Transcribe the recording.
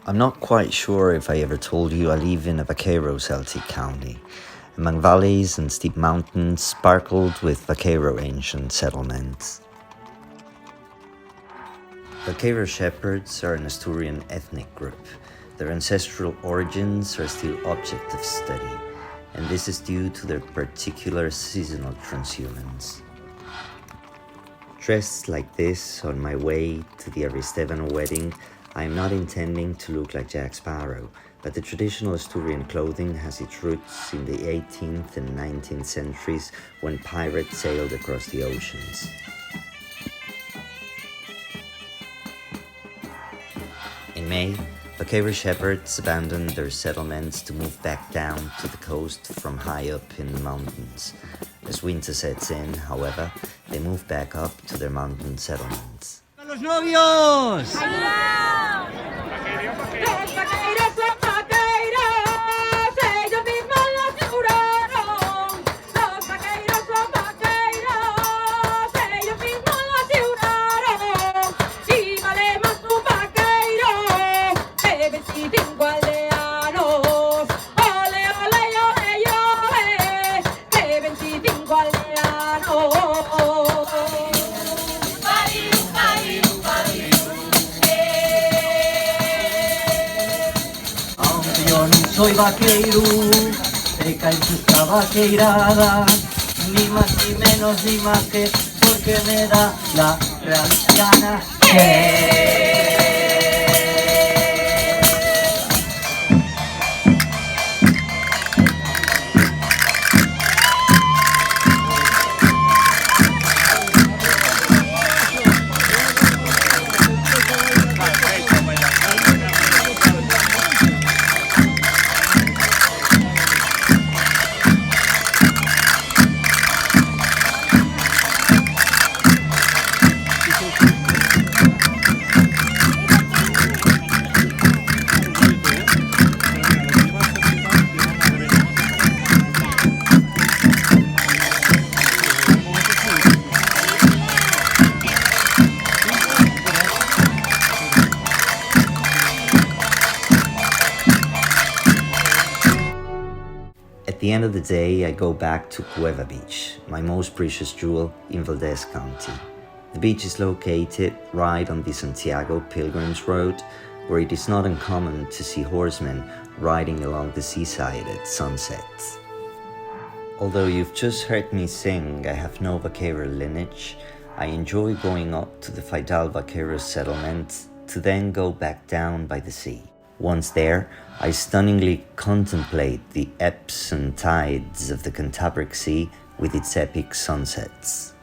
I'm not quite sure if I ever told you I live in a Vaqueiro, Celtic county, among valleys and steep mountains sparkled with Vaqueiro ancient settlements. Vaqueiro shepherds are an Asturian ethnic group. Their ancestral origins are still object of study, and this is due to their particular seasonal transhumance. Dressed like this on my way to the Aristevano wedding, I am not intending to look like Jack Sparrow, but the traditional Asturian clothing has its roots in the 18th and 19th centuries when pirates sailed across the oceans. In May, Vaqueiro shepherds abandoned their settlements to move back down to the coast from high up in the mountains. As winter sets in, however, they move back up to their mountain settlements. ¡Los novios! Soy vaqueiro, te cae esta vaqueirada, ni más ni menos ni más que porque me da la real gana. At the end of the day, I go back to Cueva Beach, my most precious jewel in Valdés County. The beach is located right on the Santiago Pilgrims Road, where it is not uncommon to see horsemen riding along the seaside at sunset. Although you've just heard me sing I have no Vaqueiro lineage, I enjoy going up to the Fidal Vaqueiro settlement to then go back down by the sea. Once there, I stunningly contemplate the ebbs and tides of the Cantabric Sea with its epic sunsets.